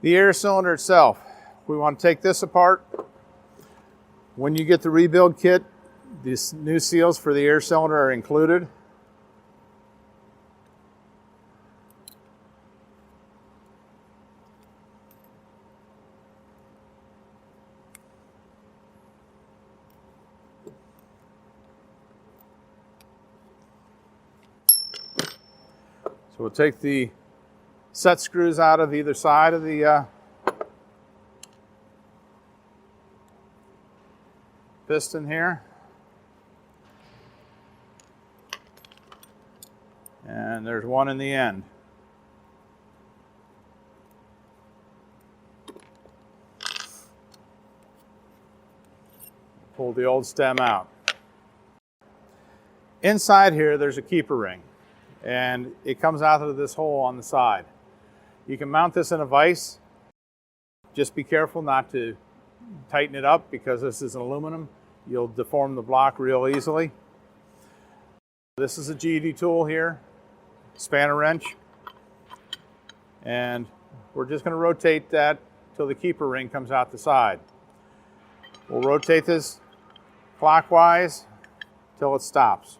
The air cylinder itself, we want to take this apart. When you get the rebuild kit, these new seals for the air cylinder are included. So we'll take the set screws out of either side of the piston here. And there's one in the end. Pull the old stem out. Inside here, there's a keeper ring, and it comes out of this hole on the side. You can mount this in a vise. Just be careful not to tighten it up because this is aluminum. You'll deform the block real easily. This is a GED tool here, spanner wrench, and we're just going to rotate that till the keeper ring comes out the side. We'll rotate this clockwise till it stops.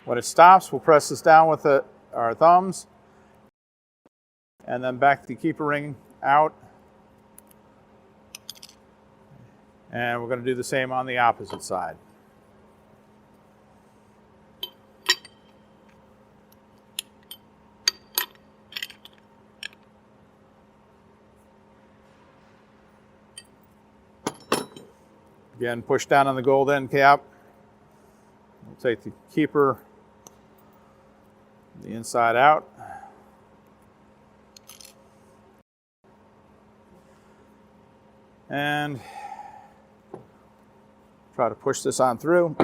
When it stops, we'll press this down with our thumbs and then back the keeper ring out. And we're going to do the same on the opposite side. Again, push down on the gold end cap. We'll take the keeper, the inside out. And try to push this on through.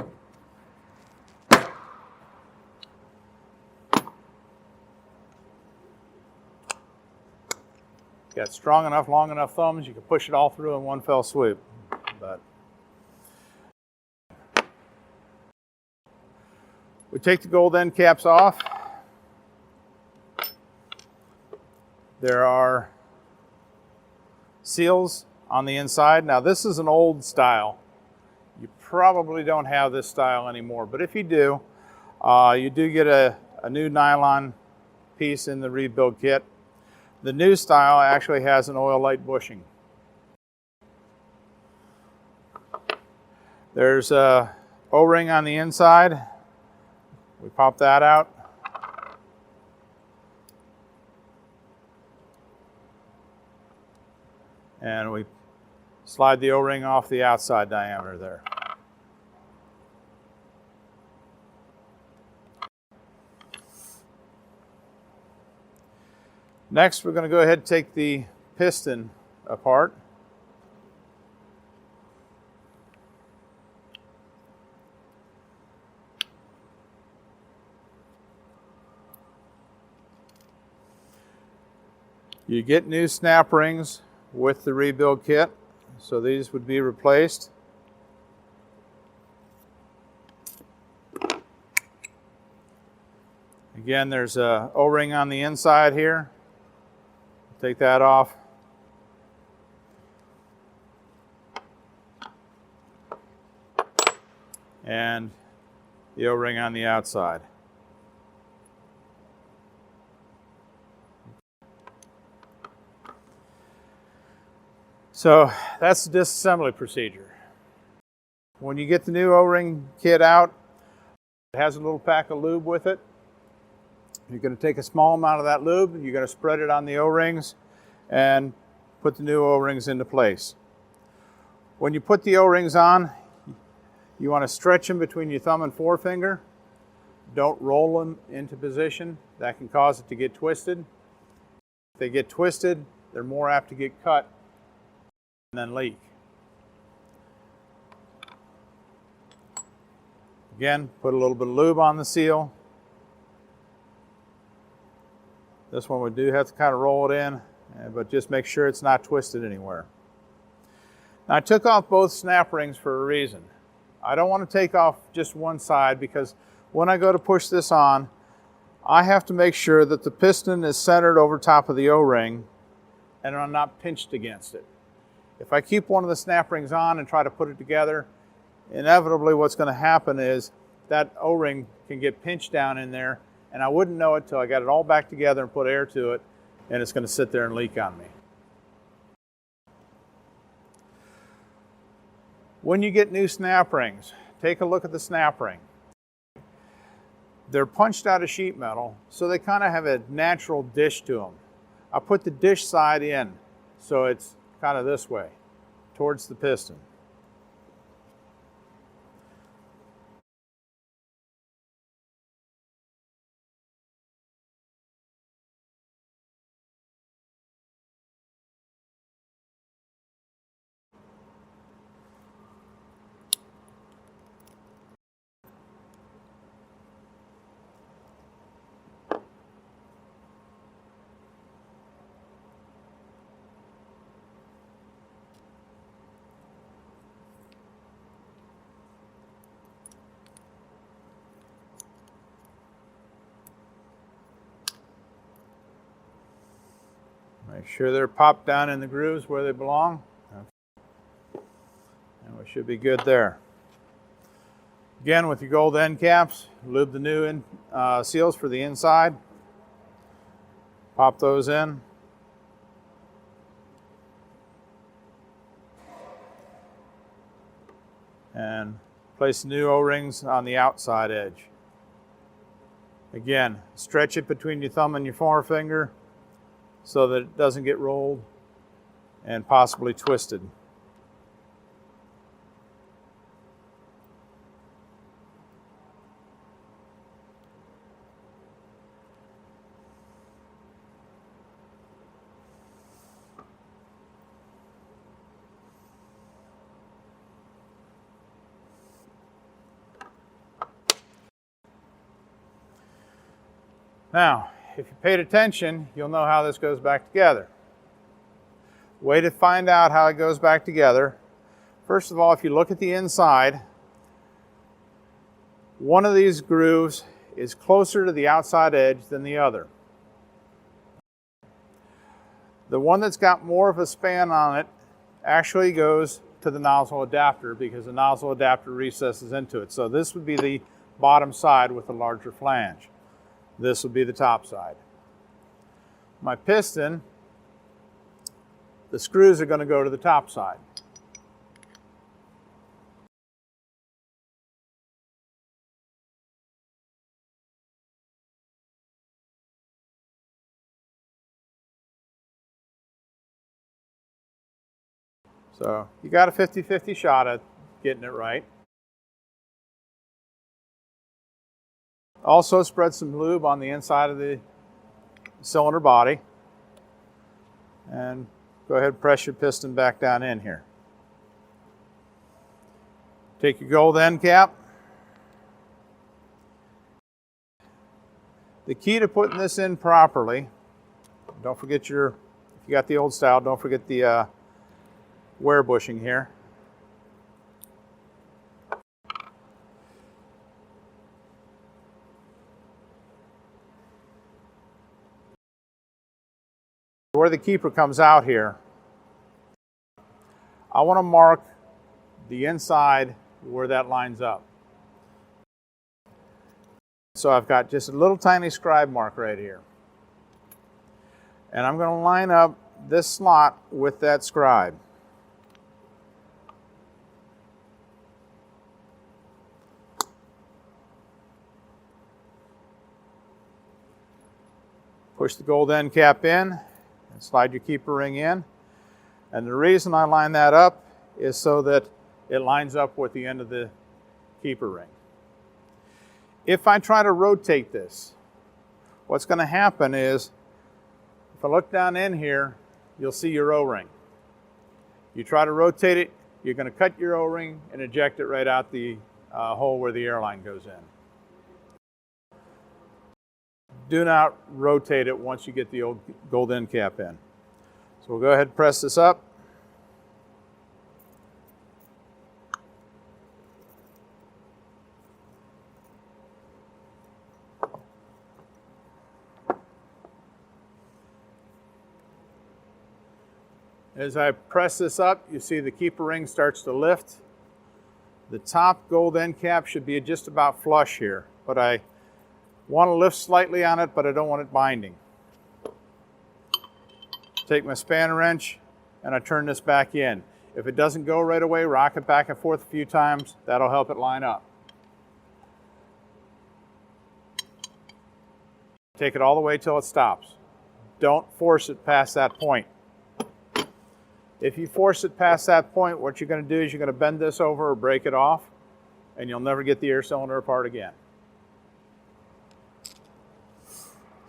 Got strong enough, long enough thumbs, you can push it all through in one fell swoop. But we take the gold end caps off. There are seals on the inside. Now this is an old style. You probably don't have this style anymore, but if you do, you do get a new nylon piece in the rebuild kit. The new style actually has an oil light bushing. There's a O-ring on the inside. We pop that out. And we slide the O-ring off the outside diameter there. Next, we're going to go ahead and take the piston apart. You get new snap rings with the rebuild kit, so these would be replaced. Again, there's a O-ring on the inside here. Take that off. And the O-ring on the outside. So that's the disassembly procedure. When you get the new O-ring kit out, it has a little pack of lube with it. You're going to take a small amount of that lube, and you're going to spread it on the O-rings and put the new O-rings into place. When you put the O-rings on, you want to stretch them between your thumb and forefinger. Don't roll them into position. That can cause it to get twisted. If they get twisted, they're more apt to get cut and then leak. Again, put a little bit of lube on the seal. This one we do have to kind of roll it in, but just make sure it's not twisted anywhere. Now I took off both snap rings for a reason. I don't want to take off just one side because when I go to push this on, I have to make sure that the piston is centered over top of the O-ring and I'm not pinched against it. If I keep one of the snap rings on and try to put it together, inevitably what's going to happen is that O-ring can get pinched down in there, and I wouldn't know it till I got it all back together and put air to it, and it's going to sit there and leak on me. When you get new snap rings, take a look at the snap ring. They're punched out of sheet metal, so they kind of have a natural dish to them. I put the dish side in, so it's kind of this way, towards the piston. Make sure they're popped down in the grooves where they belong. And we should be good there. Again, with your gold end caps, lube the new seals for the inside. Pop those in. And place the new O-rings on the outside edge. Again, stretch it between your thumb and your forefinger so that it doesn't get rolled and possibly twisted. Now, if you paid attention, you'll know how this goes back together. Way to find out how it goes back together. First of all, if you look at the inside, one of these grooves is closer to the outside edge than the other. The one that's got more of a span on it actually goes to the nozzle adapter because the nozzle adapter recesses into it. So this would be the bottom side with the larger flange. This would be the top side. My piston, the screws are going to go to the top side. So you got a 50-50 shot at getting it right. Also spread some lube on the inside of the cylinder body and go ahead and press your piston back down in here. Take your gold end cap. The key to putting this in properly, don't forget if you got the old style, don't forget the wear bushing here. Where the keeper comes out here, I want to mark the inside where that lines up. So I've got just a little tiny scribe mark right here. And I'm going to line up this slot with that scribe. Push the gold end cap in. Slide your keeper ring in. And the reason I line that up is so that it lines up with the end of the keeper ring. If I try to rotate this, what's going to happen is, if I look down in here, you'll see your O-ring. You try to rotate it, you're going to cut your O-ring and eject it right out the hole where the airline goes in. Do not rotate it once you get the old gold end cap in. So we'll go ahead and press this up. As I press this up, you see the keeper ring starts to lift. The top gold end cap should be just about flush here, but I want to lift slightly on it, but I don't want it binding. Take my spanner wrench and I turn this back in. If it doesn't go right away, rock it back and forth a few times. That'll help it line up. Take it all the way till it stops. Don't force it past that point. If you force it past that point, what you're going to do is you're going to bend this over or break it off, and you'll never get the air cylinder apart again.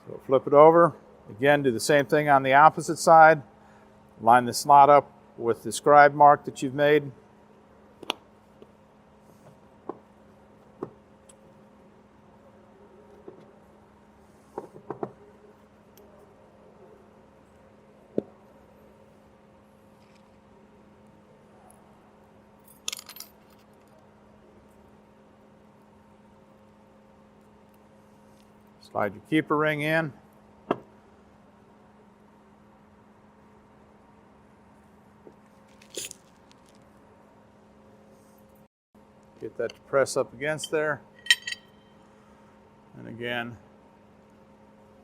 So flip it over. Again, do the same thing on the opposite side. Line the slot up with the scribe mark that you've made. Slide your keeper ring in. Get that to press up against there. And again,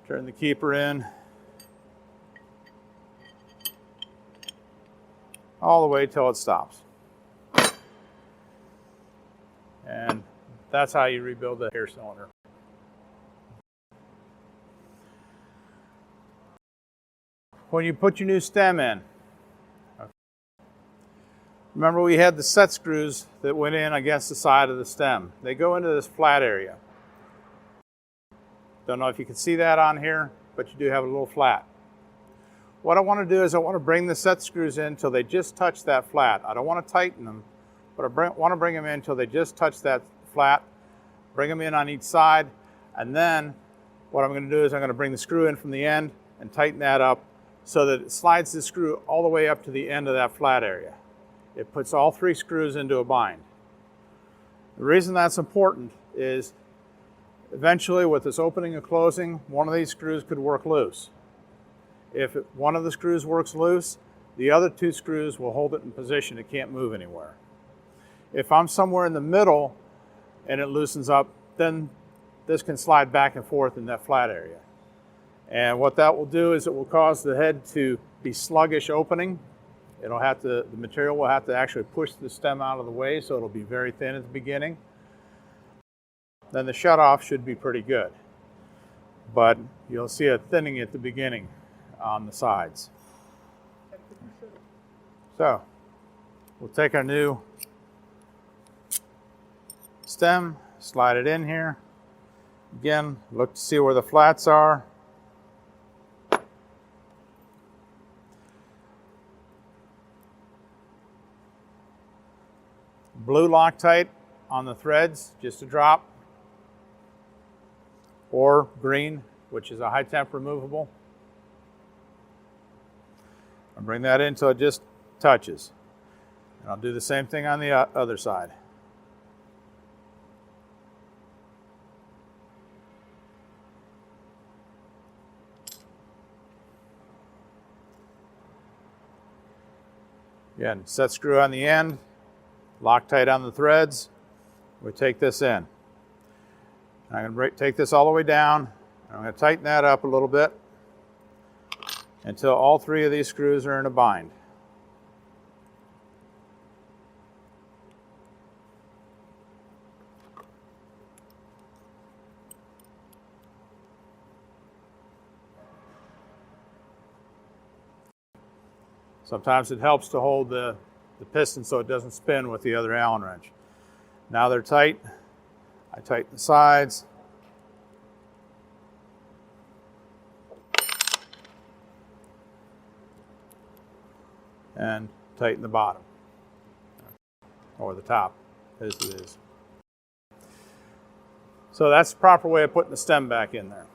turn the keeper in. All the way till it stops. And that's how you rebuild the air cylinder. When you put your new stem in, remember we had the set screws that went in against the side of the stem. They go into this flat area. Don't know if you can see that on here, but you do have a little flat. What I want to do is I want to bring the set screws in until they just touch that flat. I don't want to tighten them, but I want to bring them in until they just touch that flat. Bring them in on each side, and then what I'm going to do is I'm going to bring the screw in from the end and tighten that up so that it slides the screw all the way up to the end of that flat area. It puts all three screws into a bind. The reason that's important is eventually with this opening and closing, one of these screws could work loose. If one of the screws works loose, the other two screws will hold it in position. It can't move anywhere. If I'm somewhere in the middle and it loosens up, then this can slide back and forth in that flat area. And what that will do is it will cause the head to be sluggish opening. The material will have to actually push the stem out of the way, so it'll be very thin at the beginning. Then the shutoff should be pretty good. But you'll see a thinning at the beginning on the sides. So we'll take our new stem, slide it in here. Again, look to see where the flats are. Blue Loctite on the threads, just a drop, or green, which is a high temp removable. I'll bring that in until it just touches. And I'll do the same thing on the other side. Again, set screw on the end. Loctite on the threads. We take this in. I'm going to take this all the way down. I'm going to tighten that up a little bit until all three of these screws are in a bind. Sometimes it helps to hold the piston so it doesn't spin with the other Allen wrench. Now they're tight. I tighten the sides. And tighten the bottom. Or the top, as it is. So that's the proper way of putting the stem back in there.